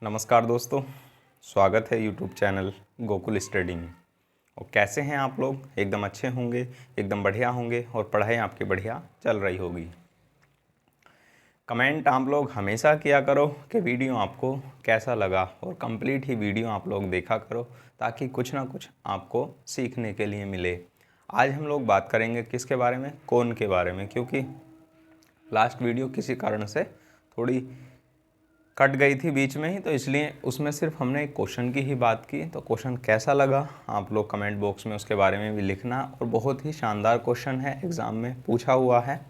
नमस्कार दोस्तों, स्वागत है यूट्यूब चैनल गोकुल स्टडी में। और कैसे हैं आप लोग? एकदम अच्छे होंगे, एकदम बढ़िया होंगे और पढ़ाई आपकी बढ़िया चल रही होगी। कमेंट आप लोग हमेशा किया करो कि वीडियो आपको कैसा लगा और कंप्लीट ही वीडियो आप लोग देखा करो ताकि कुछ ना कुछ आपको सीखने के लिए मिले। आज हम लोग बात करेंगे किसके बारे में? कोन के बारे में, क्योंकि लास्ट वीडियो किसी कारण से थोड़ी कट गई थी बीच में ही, तो इसलिए उसमें सिर्फ हमने एक क्वेश्चन की ही बात की। तो क्वेश्चन कैसा लगा आप लोग कमेंट बॉक्स में उसके बारे में भी लिखना। और बहुत ही शानदार क्वेश्चन है, एग्ज़ाम में पूछा हुआ है,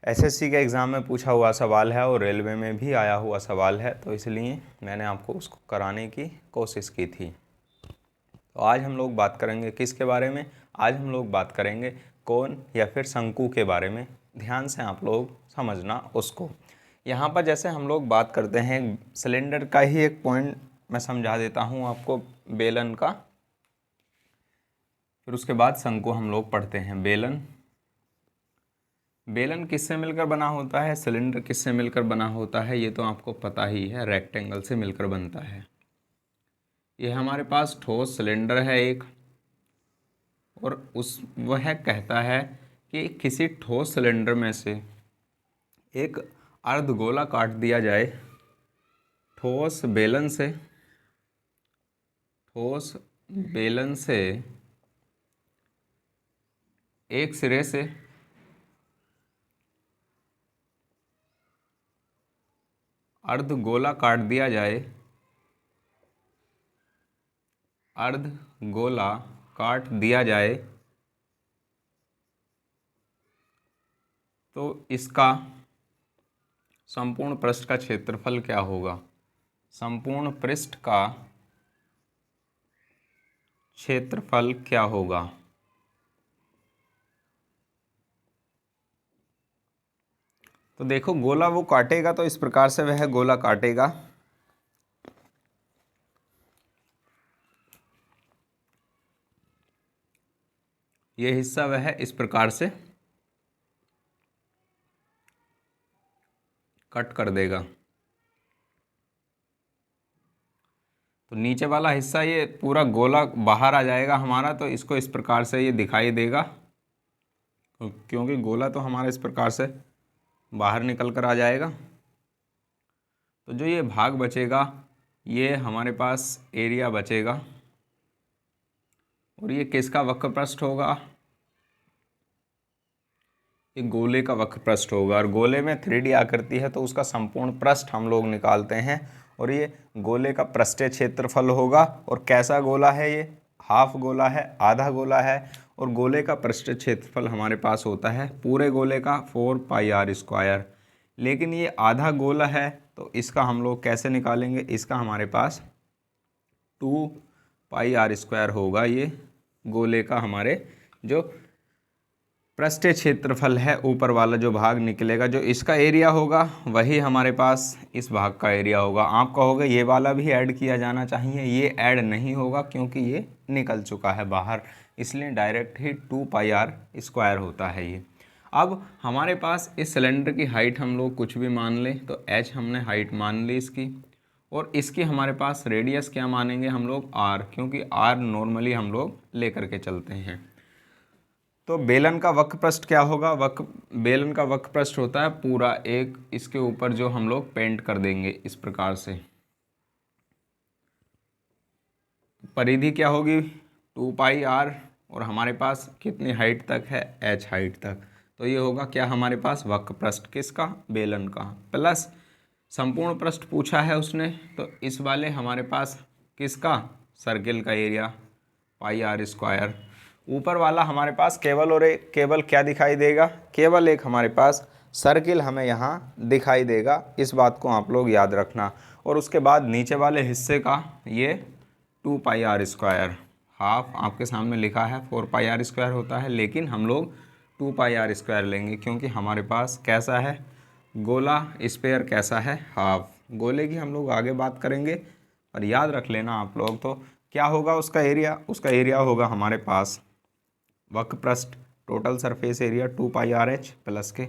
एसएससी के एग्ज़ाम में पूछा हुआ सवाल है और रेलवे में भी आया हुआ सवाल है, तो इसलिए मैंने आपको उसको कराने की कोशिश की थी। तो आज हम लोग बात करेंगे किसके बारे में? आज हम लोग बात करेंगे कोन या फिर शंकु के बारे में। ध्यान से आप लोग समझना उसको। यहाँ पर जैसे हम लोग बात करते हैं सिलेंडर का ही एक पॉइंट मैं समझा देता हूँ आपको, बेलन का। फिर उसके बाद शंकु हम लोग पढ़ते हैं। बेलन किससे मिलकर बना होता है? सिलेंडर किससे मिलकर बना होता है? ये तो आपको पता ही है, रेक्टेंगल से मिलकर बनता है। ये हमारे पास ठोस सिलेंडर है एक, और वह कहता है कि किसी ठोस सिलेंडर में से एक अर्धगोला काट दिया जाए ठोस बेलन से एक सिरे से अर्धगोला काट दिया जाए, अर्धगोला काट दिया जाए तो इसका संपूर्ण पृष्ठ का क्षेत्रफल क्या होगा? संपूर्ण पृष्ठ का क्षेत्रफल क्या होगा? तो देखो, गोला वो काटेगा तो इस प्रकार से वह गोला काटेगा। ये हिस्सा वह इस प्रकार से कट कर देगा। तो नीचे वाला हिस्सा ये पूरा गोला बाहर आ जाएगा हमारा, तो इसको इस प्रकार से ये दिखाई देगा, क्योंकि गोला तो हमारा इस प्रकार से बाहर निकल कर आ जाएगा। तो जो ये भाग बचेगा ये हमारे पास एरिया बचेगा, और ये किसका वक्र पृष्ठ होगा? ये गोले का वक्र पृष्ठ होगा। और गोले में 3D आकृति है तो उसका संपूर्ण पृष्ठ हम लोग निकालते हैं, और ये गोले का पृष्ठीय क्षेत्रफल होगा। और कैसा गोला है ये? हाफ गोला है, आधा गोला है। और गोले का पृष्ठीय क्षेत्रफल हमारे पास होता है पूरे गोले का 4πr²। लेकिन ये आधा गोला है तो इसका हम लोग कैसे निकालेंगे? इसका हमारे पास 2πr² होगा। ये गोले का हमारे जो पृष्ठीय क्षेत्रफल है, ऊपर वाला जो भाग निकलेगा, जो इसका एरिया होगा वही हमारे पास इस भाग का एरिया होगा। आप कहोगे ये वाला भी ऐड किया जाना चाहिए, ये ऐड नहीं होगा क्योंकि ये निकल चुका है बाहर, इसलिए डायरेक्ट ही 2πr² होता है ये। अब हमारे पास इस सिलेंडर की हाइट हम लोग कुछ भी मान लें, तो h हमने हाइट मान ली इसकी, और इसकी हमारे पास रेडियस क्या मानेंगे हम लोग? r, क्योंकि r नॉर्मली हम लोग लेकर के चलते हैं। तो बेलन का वक्र पृष्ठ क्या होगा? बेलन का वक्र पृष्ठ होता है पूरा एक, इसके ऊपर जो हम लोग पेंट कर देंगे इस प्रकार से। परिधि क्या होगी? 2πr, और हमारे पास कितनी हाइट तक है? h हाइट तक। तो ये होगा क्या हमारे पास? वक्र पृष्ठ किसका? बेलन का। प्लस संपूर्ण पृष्ठ पूछा है उसने, तो इस वाले हमारे पास किसका? सर्किल का एरिया πr²। ऊपर वाला हमारे पास केवल क्या दिखाई देगा? केवल एक हमारे पास सर्किल हमें यहाँ दिखाई देगा। इस बात को आप लोग याद रखना। और उसके बाद नीचे वाले हिस्से का ये 2πr², हाफ आपके सामने लिखा है 4πr² होता है, लेकिन हम लोग 2πr² लेंगे क्योंकि हमारे पास कैसा है गोला? स्फीयर कैसा है? हाफ। गोले की हम लोग आगे बात करेंगे, पर याद रख लेना आप लोग। तो क्या होगा उसका एरिया? उसका एरिया होगा हमारे पास वक्र पृष्ठ total surface area 2πrh plus के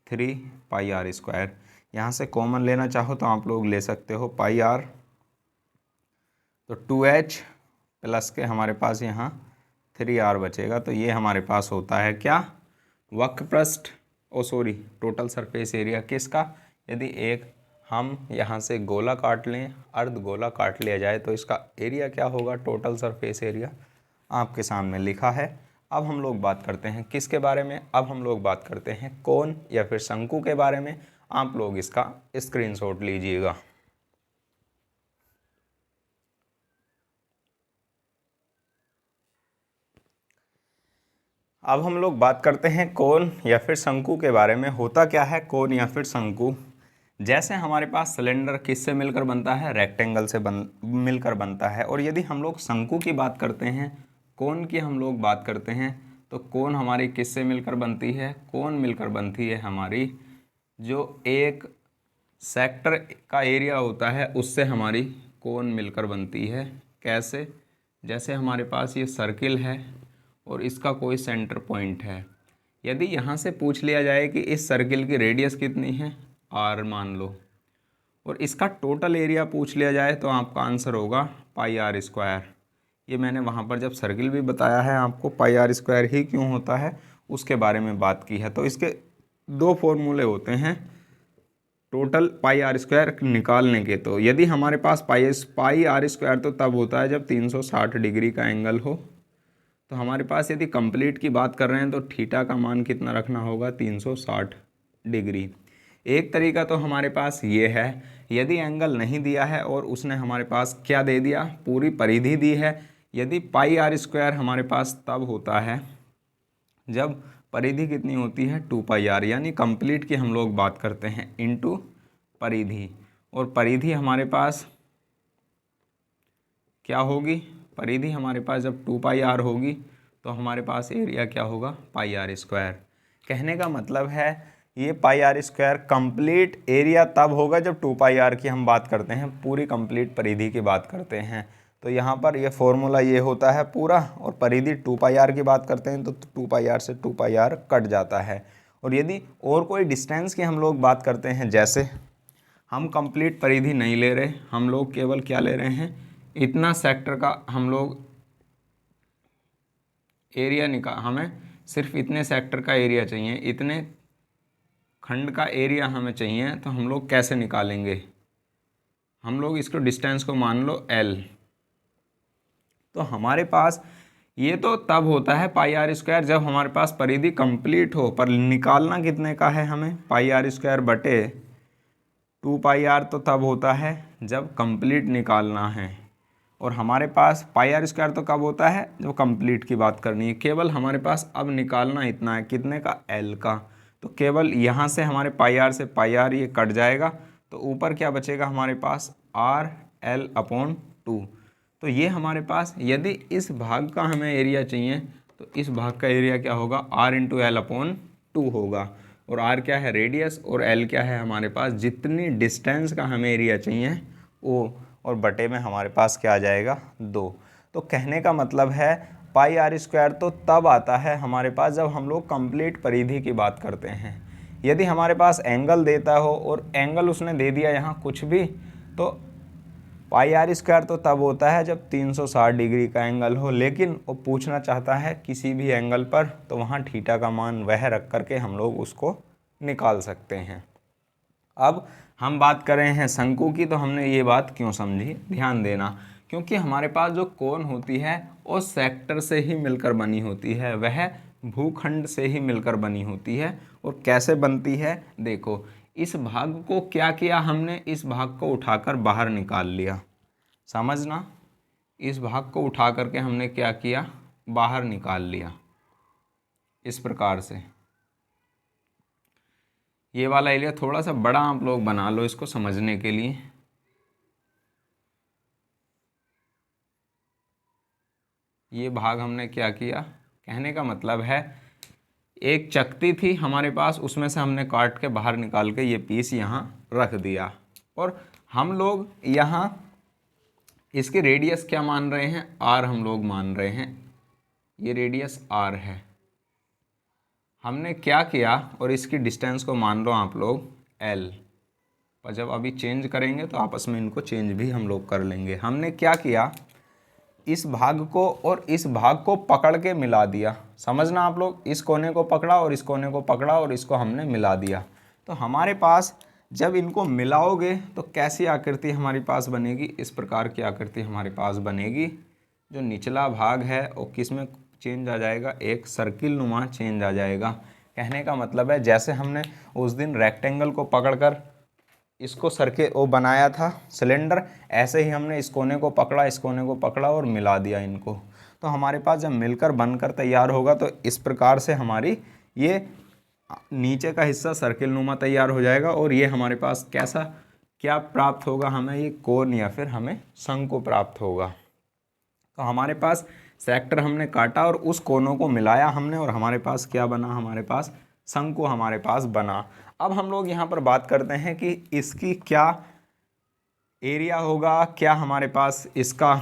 3πr²। यहाँ से कॉमन लेना चाहो तो आप लोग ले सकते हो पाई आर, तो 2h प्लस के हमारे पास यहाँ 3r बचेगा। तो ये हमारे पास होता है क्या, वक्रपृष्ठ टोटल सरफेस एरिया किसका। यदि एक हम यहाँ से गोला काट लें, अर्ध गोला काट लिया जाए तो इसका एरिया क्या होगा, टोटल सरफेस एरिया आपके सामने लिखा है। अब हम लोग बात करते हैं किसके बारे में, अब हम लोग बात करते हैं कोन या फिर शंकु के बारे में। आप लोग इसका स्क्रीनशॉट लीजिएगा। अब हम लोग बात करते हैं कोन या फिर शंकु के बारे में। होता क्या है कोन या फिर शंकु, जैसे हमारे पास सिलेंडर किससे मिलकर बनता है, रेक्टेंगल से मिलकर बनता है। और यदि हम लोग शंकु की बात करते हैं, कोन की हम लोग बात करते हैं, तो कोन हमारी किससे मिलकर बनती है, कोन मिलकर बनती है हमारी जो एक सेक्टर का एरिया होता है उससे हमारी कोन मिलकर बनती है। कैसे, जैसे हमारे पास ये सर्किल है और इसका कोई सेंटर पॉइंट है। यदि यहाँ से पूछ लिया जाए कि इस सर्किल की रेडियस कितनी है, r मान लो, और इसका टोटल एरिया पूछ लिया जाए तो आपका आंसर होगा पाई आर स्क्वायर। ये मैंने वहाँ पर जब सर्किल भी बताया है आपको पाई आर स्क्वायर ही क्यों होता है उसके बारे में बात की है। तो इसके दो फॉर्मूले होते हैं टोटल पाई आर स्क्वायर निकालने के। तो यदि हमारे पास पाई आर स्क्वायर तो तब होता है जब 360 डिग्री का एंगल हो। तो हमारे पास यदि कंप्लीट की बात कर रहे हैं तो थीटा का मान कितना रखना होगा, 360 डिग्री। एक तरीका तो हमारे पास ये है, यदि एंगल नहीं दिया है और उसने हमारे पास क्या दे दिया, पूरी परिधि दी है। यदि पाई आर स्क्वायर हमारे पास तब होता है जब परिधि कितनी होती है, 2 पाई आर, यानी कंप्लीट की हम लोग बात करते हैं इनटू परिधि। और परिधि हमारे पास क्या होगी, परिधि हमारे पास जब 2 पाई आर होगी तो हमारे पास एरिया क्या होगा, पाई आर स्क्वायर। कहने का मतलब है ये पाई आर स्क्वायर कंप्लीट एरिया तब होगा जब 2 पाई आर की हम बात करते हैं, पूरी कंप्लीट परिधि की बात करते हैं। तो यहाँ पर ये फॉर्मूला ये होता है पूरा, और परिधि 2 पाई आर की बात करते हैं तो 2 पाई आर से 2 पाई आर कट जाता है। और यदि और कोई डिस्टेंस की हम लोग बात करते हैं, जैसे हम कंप्लीट परिधि नहीं ले रहे, हम लोग केवल क्या ले रहे हैं, इतना सेक्टर का हम लोग एरिया हमें सिर्फ इतने सेक्टर का एरिया चाहिए, इतने खंड का एरिया हमें चाहिए। तो हम लोग कैसे निकालेंगे, हम लोग इसको डिस्टेंस को मान लो L। तो हमारे पास ये तो तब होता है पाई आर स्क्वायर जब हमारे पास परिधि कंप्लीट हो, पर निकालना कितने का है हमें, पाई आर स्क्वायर बटे 2 पाई आर तो तब होता है जब कंप्लीट निकालना है। और हमारे पास पाई आर स्क्वायर तो कब होता है जब कंप्लीट की बात करनी है। केवल हमारे पास अब निकालना इतना है, कितने का, L का। तो केवल यहाँ से हमारे पाई आर से पाई आर ये कट जाएगा, तो ऊपर क्या बचेगा हमारे पास, RL/2। तो ये हमारे पास, यदि इस भाग का हमें एरिया चाहिए तो इस भाग का एरिया क्या होगा, R×L/2 होगा। और R क्या है, रेडियस, और L क्या है हमारे पास, जितनी डिस्टेंस का हमें एरिया चाहिए वो, और बटे में हमारे पास क्या आ जाएगा, 2। तो कहने का मतलब है पाई आर स्क्वायर तो तब आता है हमारे पास जब हम लोग कंप्लीट परिधि की बात करते हैं। यदि हमारे पास एंगल देता हो और एंगल उसने दे दिया यहाँ कुछ भी, तो पाई आर स्क्वायर तो तब होता है जब 360 डिग्री का एंगल हो। लेकिन वो पूछना चाहता है किसी भी एंगल पर, तो वहाँ थीटा का मान वह रख करके हम लोग उसको निकाल सकते हैं। अब हम बात कर रहे हैं शंकु की, तो हमने ये बात क्यों समझी, ध्यान देना, क्योंकि हमारे पास जो कोन होती है वो सेक्टर से ही मिलकर बनी होती है, वह भूखंड से ही मिलकर बनी होती है। और कैसे बनती है, देखो इस भाग को क्या किया हमने, इस भाग को उठाकर बाहर निकाल लिया, समझना, इस भाग को उठा करके हमने क्या किया, बाहर निकाल लिया इस प्रकार से। ये वाला एरिया थोड़ा सा बड़ा आप लोग बना लो इसको समझने के लिए। ये भाग हमने क्या किया, कहने का मतलब है एक चकती थी हमारे पास, उसमें से हमने काट के बाहर निकाल के ये पीस यहाँ रख दिया। और हम लोग यहाँ इसकी रेडियस क्या मान रहे हैं, R हम लोग मान रहे हैं, ये रेडियस R है। हमने क्या किया, और इसकी डिस्टेंस को मान लो आप लोग L। पर जब अभी चेंज करेंगे तो आपस में इनको चेंज भी हम लोग कर लेंगे। हमने क्या किया, इस भाग को और इस भाग को पकड़ के मिला दिया। समझना आप लोग, इस कोने को पकड़ा और इस कोने को पकड़ा और इसको हमने मिला दिया। तो हमारे पास जब इनको मिलाओगे तो कैसी आकृति हमारे पास बनेगी, इस प्रकार की आकृति हमारे पास बनेगी। जो निचला भाग है वो किस में चेंज आ जाएगा, एक सर्किल नुमा चेंज आ जाएगा। कहने का मतलब है जैसे हमने उस दिन रेक्टेंगल को पकड़कर इसको सर्किल वो बनाया था सिलेंडर, ऐसे ही हमने इस कोने को पकड़ा, इस कोने को पकड़ा और मिला दिया इनको। तो हमारे पास जब मिलकर बनकर तैयार होगा तो इस प्रकार से हमारी ये नीचे का हिस्सा सर्किल नुमा तैयार हो जाएगा। और ये हमारे पास कैसा क्या प्राप्त होगा, हमें ये कोन या फिर हमें शंकु प्राप्त होगा। तो हमारे पास सेक्टर हमने काटा और उस कोनों को मिलाया हमने और हमारे पास क्या बना, हमारे पास शंकु हमारे पास बना। अब हम लोग यहाँ पर बात करते हैं कि इसकी क्या एरिया होगा, क्या हमारे पास इसका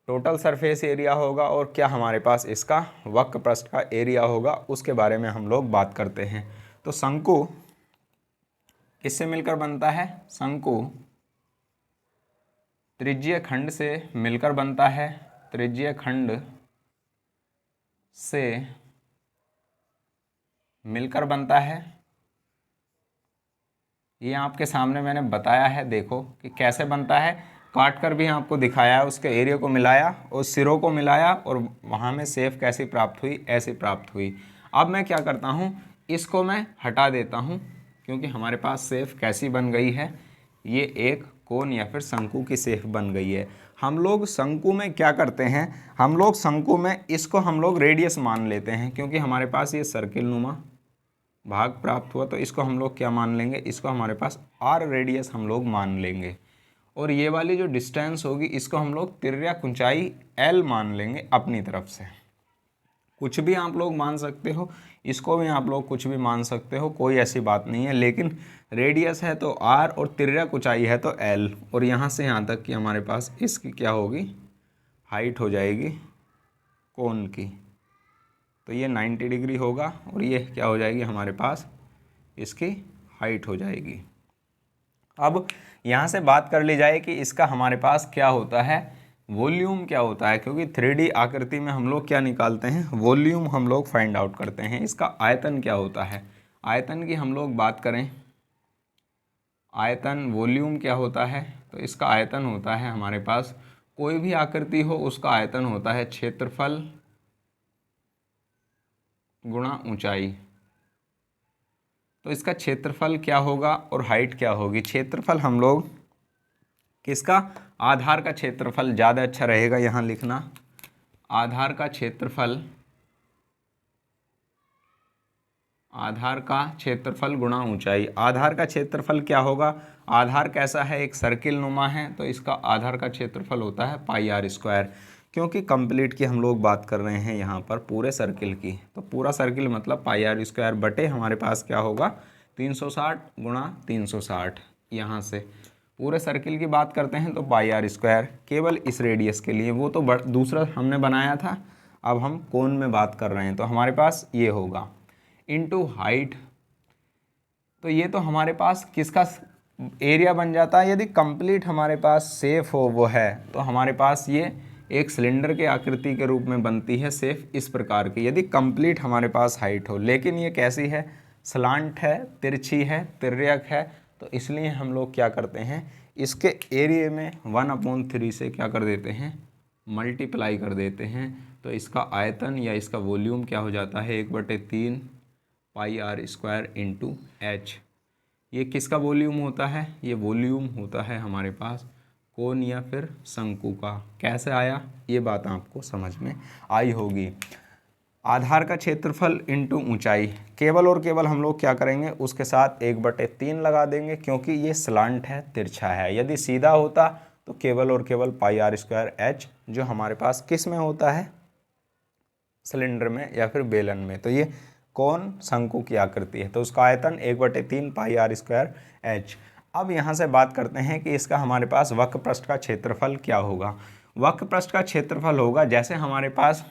टोटल सरफेस एरिया होगा और क्या हमारे पास इसका वक्र पृष्ठ का एरिया होगा, उसके बारे में हम लोग बात करते हैं। तो शंकु किससे मिलकर बनता है, शंकु त्रिज्यीय खंड से मिलकर बनता है, त्रिज्यीय खंड से मिलकर बनता है। ये आपके सामने मैंने बताया है, देखो कि कैसे बनता है, काट कर भी आपको दिखाया है, उसके एरिया को मिलाया और सिरों को मिलाया और वहाँ में शेप कैसी प्राप्त हुई, ऐसी प्राप्त हुई। अब मैं क्या करता हूँ, इसको मैं हटा देता हूँ क्योंकि हमारे पास शेप कैसी बन गई है, ये एक कोन या फिर शंकु की शेप बन गई है। हम लोग शंकु में क्या करते हैं, हम लोग शंकु में इसको हम लोग रेडियस मान लेते हैं क्योंकि हमारे पास ये सर्किल नुमा भाग प्राप्त हुआ। तो इसको हम लोग क्या मान लेंगे, इसको हमारे पास आर रेडियस हम लोग मान लेंगे। और ये वाली जो डिस्टेंस होगी इसको हम लोग तिर्यक ऊंचाई एल मान लेंगे अपनी तरफ से। कुछ भी आप लोग मान सकते हो, इसको भी आप लोग कुछ भी मान सकते हो, कोई ऐसी बात नहीं है। लेकिन रेडियस है तो आर और तिर्यक ऊंचाई है तो एल, और यहाँ से यहाँ तक कि हमारे पास इसकी क्या होगी, हाइट हो जाएगी कोन की। तो ये 90 डिग्री होगा और ये क्या हो जाएगी, हमारे पास इसकी हाइट हो जाएगी। अब यहाँ से बात कर ली जाए कि इसका हमारे पास क्या होता है, वॉल्यूम क्या होता है, क्योंकि 3D आकृति में हम लोग क्या निकालते हैं, वॉल्यूम हम लोग फाइंड आउट करते हैं। इसका आयतन क्या होता है, आयतन की हम लोग बात करें, आयतन वॉल्यूम क्या होता है, तो इसका आयतन होता है हमारे पास, कोई भी आकृति हो उसका आयतन होता है क्षेत्रफल गुणा ऊंचाई। तो इसका क्षेत्रफल क्या होगा और हाइट क्या होगी। क्षेत्रफल हम लोग किसका, आधार का क्षेत्रफल ज़्यादा अच्छा रहेगा यहाँ लिखना, आधार का क्षेत्रफल, आधार का क्षेत्रफल गुणा ऊंचाई। आधार का क्षेत्रफल क्या होगा, आधार कैसा है, एक सर्किल नुमा है, तो इसका आधार का क्षेत्रफल होता है पाई आर स्क्वायर। क्योंकि कंप्लीट की हम लोग बात कर रहे हैं यहाँ पर पूरे सर्किल की, तो पूरा सर्किल मतलब पाई आर स्क्वायर बटे हमारे पास क्या होगा 360 गुणा 360। यहाँ से पूरे सर्किल की बात करते हैं तो पाई आर स्क्वायर केवल इस रेडियस के लिए, वो तो दूसरा हमने बनाया था, अब हम कोण में बात कर रहे हैं तो हमारे पास ये होगा इनटू हाइट। तो ये तो हमारे पास किसका एरिया बन जाता है, यदि कंप्लीट हमारे पास शेप हो वो है तो हमारे पास ये एक सिलेंडर के आकृति के रूप में बनती है शेप इस प्रकार की, यदि कंप्लीट हमारे पास हाइट हो। लेकिन ये कैसी है, स्लांट है, तिरछी है, तिर्यक है, तो इसलिए हम लोग क्या करते हैं, इसके एरिया में 1/3 से क्या कर देते हैं, मल्टीप्लाई कर देते हैं। तो इसका आयतन या इसका वॉल्यूम क्या हो जाता है 1/3 पाई आर स्क्वायर इंटू एच। ये किसका वॉल्यूम होता है, ये वॉल्यूम होता है हमारे पास कोण या फिर शंकु का। कैसे आया ये बात आपको समझ में आई होगी। आधार का क्षेत्रफल इंटू ऊंचाई, केवल और केवल हम लोग क्या करेंगे, उसके साथ 1/3 लगा देंगे क्योंकि ये स्लांट है, तिरछा है। यदि सीधा होता तो केवल और केवल पाई आर स्क्वायर एच, जो हमारे पास किस में होता है, सिलेंडर में या फिर बेलन में। तो ये कोण शंकु की आकृति है, तो उसका आयतन 1/3 पाई आर स्क्वायर एच। अब यहाँ से बात करते हैं कि इसका हमारे पास वक्र पृष्ठ का क्षेत्रफल क्या होगा। वक्र पृष्ठ का क्षेत्रफल होगा, जैसे हमारे पास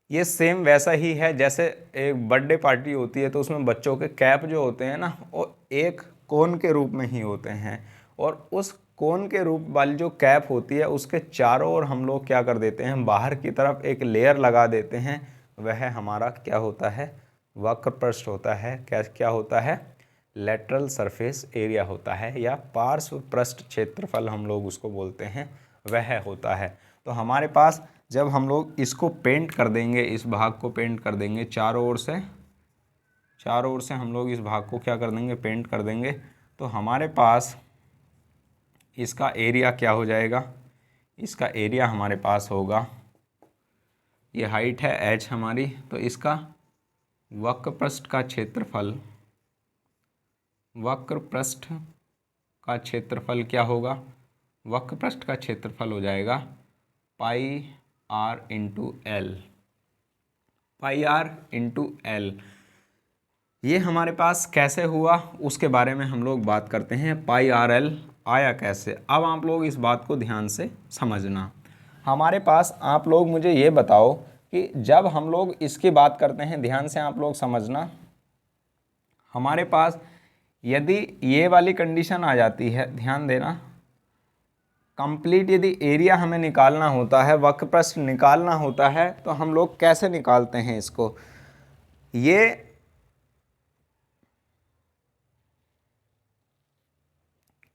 ये सेम वैसा ही है जैसे एक बर्थडे पार्टी होती है तो उसमें बच्चों के कैप जो होते हैं ना, वो एक कोन के रूप में ही होते हैं, और उस कोन के रूप वाली जो कैप होती है उसके चारों ओर हम लोग क्या कर देते हैं, बाहर की तरफ एक लेयर लगा देते हैं। वह हमारा क्या होता है, वक्र पृष्ठ होता है। क्या होता है, लेटरल सरफेस एरिया होता है, या पार्श्व पृष्ठ क्षेत्रफल हम लोग उसको बोलते हैं, वह होता है। तो हमारे पास जब हम लोग इसको पेंट कर देंगे, इस भाग को पेंट कर देंगे चारों ओर से हम लोग इस भाग को क्या कर देंगे, पेंट कर देंगे, तो हमारे पास इसका एरिया क्या हो जाएगा, इसका एरिया हमारे पास होगा, ये हाइट है h हमारी, तो इसका वक्र पृष्ठ का क्षेत्रफल क्या होगा, वक्र पृष्ठ का क्षेत्रफल हो जाएगा पाई आर इंटू एल। ये हमारे पास कैसे हुआ उसके बारे में हम लोग बात करते हैं। पाई आर एल आया कैसे, अब आप लोग इस बात को ध्यान से समझना। हमारे पास आप लोग मुझे ये बताओ कि जब हम लोग इसकी बात करते हैं, ध्यान से आप लोग समझना, हमारे पास यदि ये वाली कंडीशन आ जाती है, ध्यान देना, कंप्लीट यदि एरिया हमें निकालना होता है, वक्र पृष्ठ निकालना होता है, तो हम लोग कैसे निकालते हैं इसको, ये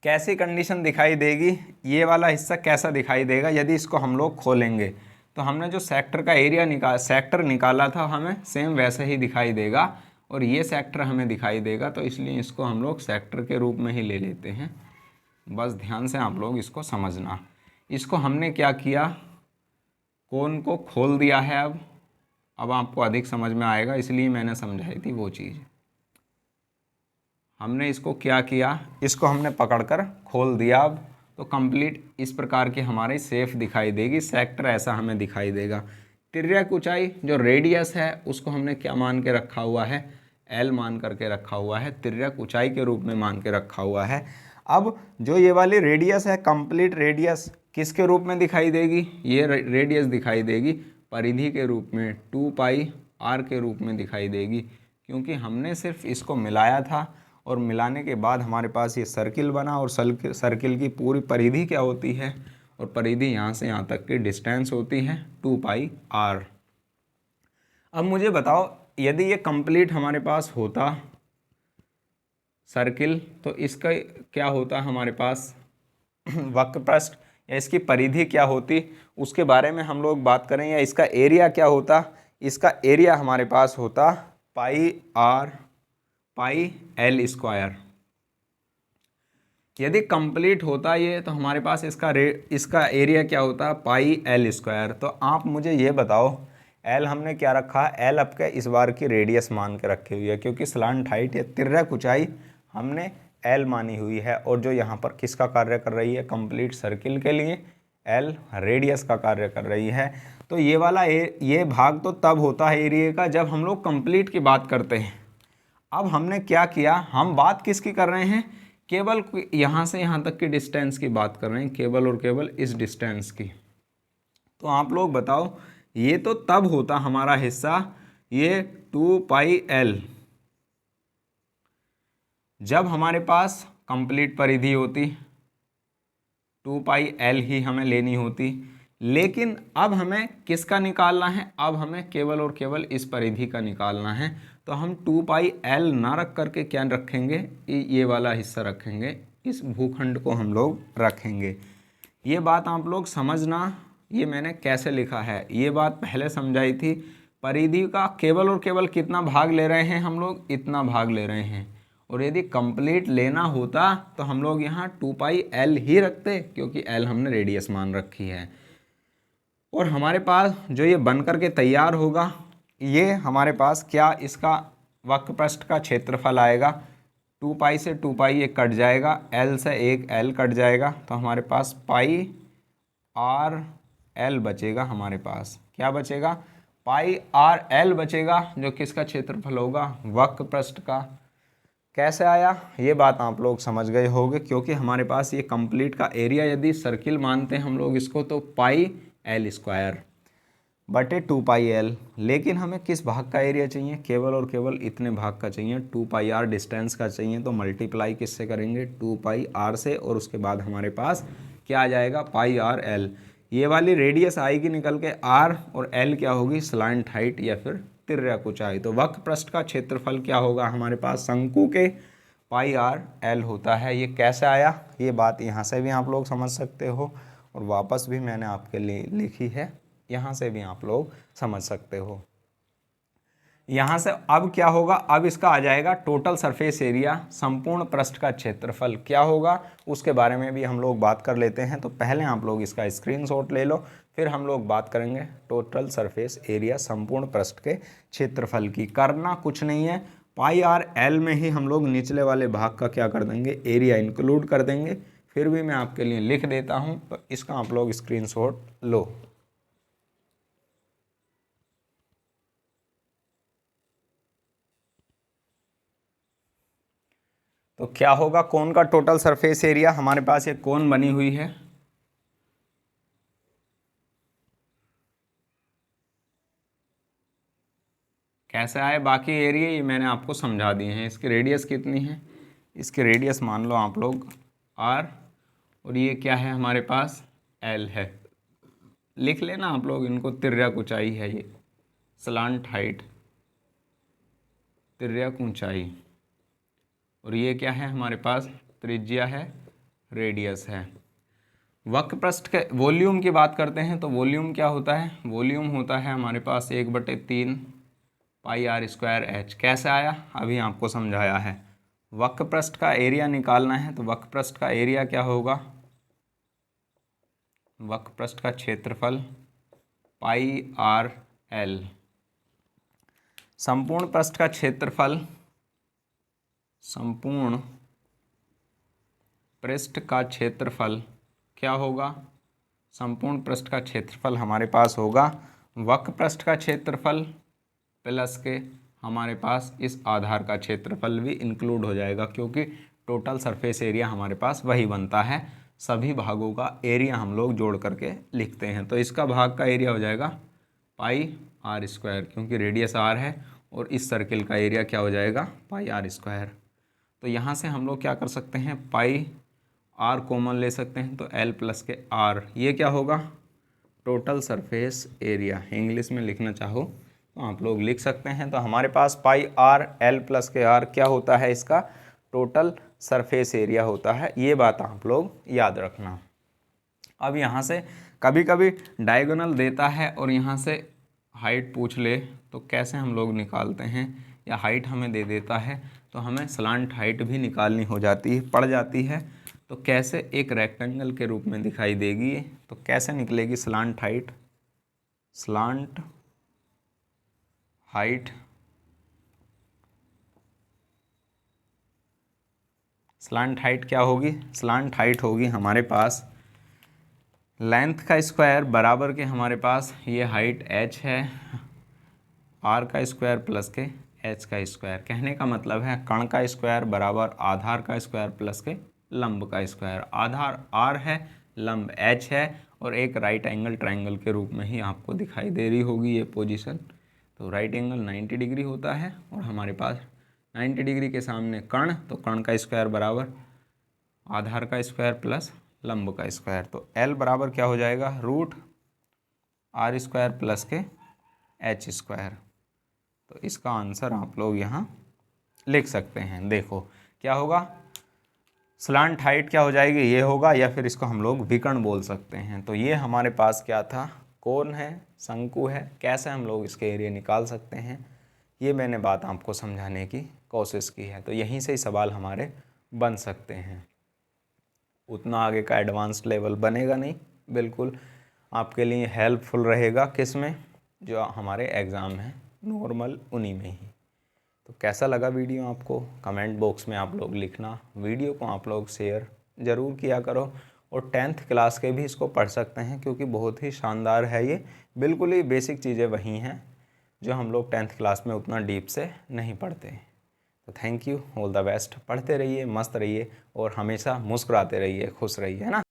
कैसी कंडीशन दिखाई देगी, ये वाला हिस्सा कैसा दिखाई देगा यदि इसको हम लोग खोलेंगे। तो हमने जो सेक्टर का एरिया सेक्टर निकाला था, हमें सेम वैसे ही दिखाई देगा, और ये सेक्टर हमें दिखाई देगा, तो इसलिए इसको हम लोग सेक्टर के रूप में ही ले लेते हैं। बस ध्यान से आप लोग इसको समझना। इसको हमने क्या किया, कोन को खोल दिया है। अब आपको अधिक समझ में आएगा, इसलिए मैंने समझाई थी वो चीज़। हमने इसको क्या किया, इसको हमने पकड़कर खोल दिया। अब तो कंप्लीट इस प्रकार की हमारी शेप दिखाई देगी, सेक्टर ऐसा हमें दिखाई देगा। तिर्यक ऊंचाई जो रेडियस है उसको हमने क्या मान के रखा हुआ है, एल मान करके रखा हुआ है, तिर्यक ऊंचाई के रूप में मान के रखा हुआ है। अब जो ये वाली रेडियस है, कंप्लीट रेडियस किसके रूप में दिखाई देगी, ये रेडियस दिखाई देगी परिधि के रूप में, 2 पाई आर के रूप में दिखाई देगी, क्योंकि हमने सिर्फ इसको मिलाया था, और मिलाने के बाद हमारे पास ये सर्किल बना, और सर्किल की पूरी परिधि क्या होती है, और परिधि यहाँ से यहाँ तक की डिस्टेंस होती है 2 पाई आर। अब मुझे बताओ, यदि ये कंप्लीट हमारे पास होता सर्किल, तो इसका क्या होता हमारे पास वक्र पृष्ठ, या इसकी परिधि क्या होती, उसके बारे में हम लोग बात करें, या इसका एरिया क्या होता, इसका एरिया हमारे पास होता पाई एल स्क्वायर। यदि कंप्लीट होता ये, तो हमारे पास इसका एरिया क्या होता, पाई एल स्क्वायर। तो आप मुझे ये बताओ, एल हमने क्या रखा, एल आपके इस बार की रेडियस मान के रखी हुई है, क्योंकि स्लांट हाइट या तिर्यक ऊंचाई हमने एल मानी हुई है, और जो यहाँ पर किसका कार्य कर रही है, कंप्लीट सर्किल के लिए एल रेडियस का कार्य कर रही है। तो ये वाला ये भाग तो तब होता है एरिया का जब हम लोग कंप्लीट की बात करते हैं। अब हमने क्या किया, हम बात किसकी कर रहे हैं, केवल यहाँ से यहाँ तक की डिस्टेंस की बात कर रहे हैं, केवल और केवल इस डिस्टेंस की। तो आप लोग बताओ, ये तो तब होता हमारा हिस्सा, ये 2 पाई एल, जब हमारे पास कंप्लीट परिधि होती, 2 पाई एल ही हमें लेनी होती। लेकिन अब हमें किसका निकालना है, अब हमें केवल और केवल इस परिधि का निकालना है। तो हम 2 पाई एल ना रख करके क्या रखेंगे, ये वाला हिस्सा रखेंगे, इस भूखंड को हम लोग रखेंगे। ये बात आप लोग समझना, ये मैंने कैसे लिखा है, ये बात पहले समझाई थी। परिधि का केवल और केवल कितना भाग ले रहे हैं हम लोग, इतना भाग ले रहे हैं, और यदि कंप्लीट लेना होता तो हम लोग यहाँ 2 पाई एल ही रखते, क्योंकि एल हमने रेडियस मान रखी है। और हमारे पास जो ये बन करके तैयार होगा, ये हमारे पास क्या, इसका वक्र पृष्ठ का क्षेत्रफल आएगा। 2 पाई से 2 पाई ये कट जाएगा, एल से एक एल कट जाएगा, तो हमारे पास पाई आर एल बचेगा। हमारे पास क्या बचेगा, पाई आर एल बचेगा, जो किसका क्षेत्रफल होगा, वक्र पृष्ठ का। कैसे आया, ये बात आप लोग समझ गए होंगे, क्योंकि हमारे पास ये कंप्लीट का एरिया यदि सर्किल मानते हैं हम लोग इसको, तो पाई एल स्क्वायर। बटे 2πl। लेकिन हमें किस भाग का एरिया चाहिए, केवल और केवल इतने भाग का चाहिए, 2πr डिस्टेंस का चाहिए। तो मल्टीप्लाई किससे करेंगे, 2πr से, और उसके बाद हमारे पास क्या आ जाएगा, πrl। ये वाली रेडियस आएगी निकल के r, और l क्या होगी, स्लांट हाइट या फिर तिर्यक ऊंचाई। तो वक्र पृष्ठ का क्षेत्रफल क्या होगा हमारे पास, शंकु के πrl होता है। ये कैसे आया, ये बात यहाँ से भी आप लोग समझ सकते हो, और वापस भी मैंने आपके लिए लिखी है, यहाँ से भी आप लोग समझ सकते हो। यहाँ से अब क्या होगा, अब इसका आ जाएगा टोटल सरफेस एरिया, संपूर्ण पृष्ठ का क्षेत्रफल क्या होगा, उसके बारे में भी हम लोग बात कर लेते हैं। तो पहले आप लोग इसका स्क्रीनशॉट ले लो, फिर हम लोग बात करेंगे टोटल सरफेस एरिया संपूर्ण पृष्ठ के क्षेत्रफल की। करना कुछ नहीं है, πrl में ही हम लोग निचले वाले भाग का क्या कर देंगे, एरिया इंक्लूड कर देंगे। फिर भी मैं आपके लिए लिख देता हूँ, तो इसका आप लोग स्क्रीनशॉट लो। तो क्या होगा, कोन का टोटल सरफेस एरिया, हमारे पास एक कोन बनी हुई है, कैसे आए बाकी एरिया ये मैंने आपको समझा दिए हैं। इसकी रेडियस कितनी है, इसकी रेडियस मान लो आप लोग r, और ये क्या है हमारे पास l है। लिख लेना आप लोग इनको, तिर्यक ऊंचाई है ये, स्लांट हाइट, तिर्यक ऊंचाई, और ये क्या है हमारे पास, त्रिज्या है, रेडियस है। वक्र पृष्ठ के वॉल्यूम की बात करते हैं, तो वॉल्यूम क्या होता है, वॉल्यूम होता है हमारे पास 1/3 πr²h। कैसे आया, अभी आपको समझाया है। वक्र पृष्ठ का एरिया निकालना है, तो वक्र पृष्ठ का एरिया क्या होगा, वक्र पृष्ठ का क्षेत्रफल πrl। संपूर्ण पृष्ठ का क्षेत्रफल, संपूर्ण पृष्ठ का क्षेत्रफल क्या होगा, संपूर्ण पृष्ठ का क्षेत्रफल हमारे पास होगा वक्र पृष्ठ का क्षेत्रफल प्लस के हमारे पास इस आधार का क्षेत्रफल भी इंक्लूड हो जाएगा, क्योंकि टोटल सरफेस एरिया हमारे पास वही बनता है। सभी भागों का एरिया हम लोग जोड़ करके लिखते हैं। तो इसका भाग का एरिया हो जाएगा πr², क्योंकि रेडियस r है, और इस सर्किल का एरिया क्या हो जाएगा, πr²। तो यहाँ से हम लोग क्या कर सकते हैं, पाई r कॉमन ले सकते हैं, तो l प्लस के r, ये क्या होगा, टोटल सरफेस एरिया। इंग्लिश में लिखना चाहो तो आप लोग लिख सकते हैं। तो हमारे पास πrl प्लस के r क्या होता है, इसका टोटल सरफेस एरिया होता है। ये बात आप लोग याद रखना। अब यहाँ से कभी कभी डायगोनल देता है और यहाँ से हाइट पूछ ले, तो कैसे हम लोग निकालते हैं, या हाइट हमें दे देता है तो हमें स्लांट हाइट भी निकालनी हो जाती है, पड़ जाती है। तो कैसे एक रेक्टेंगल के रूप में दिखाई देगी, तो कैसे निकलेगी slant height, slant height, slant height क्या होगी, स्लांट हाइट होगी हमारे पास लेंथ का स्क्वायर बराबर के हमारे पास ये हाइट h है, r का स्क्वायर प्लस के h का स्क्वायर। कहने का मतलब है कण का स्क्वायर बराबर आधार का स्क्वायर प्लस के लंब का स्क्वायर। आधार r है, लंब h है, और एक राइट एंगल ट्रायंगल के रूप में ही आपको दिखाई दे रही होगी ये पोजीशन। तो राइट एंगल 90 डिग्री होता है, और हमारे पास 90 डिग्री के सामने कण, तो कण का स्क्वायर बराबर आधार का स्क्वायर प्लस लंब का स्क्वायर। तो L बराबर क्या हो जाएगा, √r² प्लस के h²। तो इसका आंसर आप लोग यहाँ लिख सकते हैं। देखो क्या होगा, स्लांट हाइट क्या हो जाएगी, ये होगा, या फिर इसको हम लोग विकर्ण बोल सकते हैं। तो ये हमारे पास क्या था, कोन है, शंकु है। कैसे हम लोग इसके एरिया निकाल सकते हैं, ये मैंने बात आपको समझाने की कोशिश की है। तो यहीं से ही सवाल हमारे बन सकते हैं। उतना आगे का एडवांस लेवल बनेगा नहीं, बिल्कुल आपके लिए हेल्पफुल रहेगा किस में, जो हमारे एग्ज़ाम है नॉर्मल, उन्हीं में ही। तो कैसा लगा वीडियो आपको, कमेंट बॉक्स में आप लोग लिखना। वीडियो को आप लोग शेयर ज़रूर किया करो, और 10th क्लास के भी इसको पढ़ सकते हैं, क्योंकि बहुत ही शानदार है ये। बिल्कुल ही बेसिक चीज़ें वही हैं जो हम लोग 10th क्लास में उतना डीप से नहीं पढ़ते। तो thank you, all the best. पढ़ते रहिए, मस्त रहिए, और हमेशा मुस्कुराते रहिए, खुश रहिए, है ना।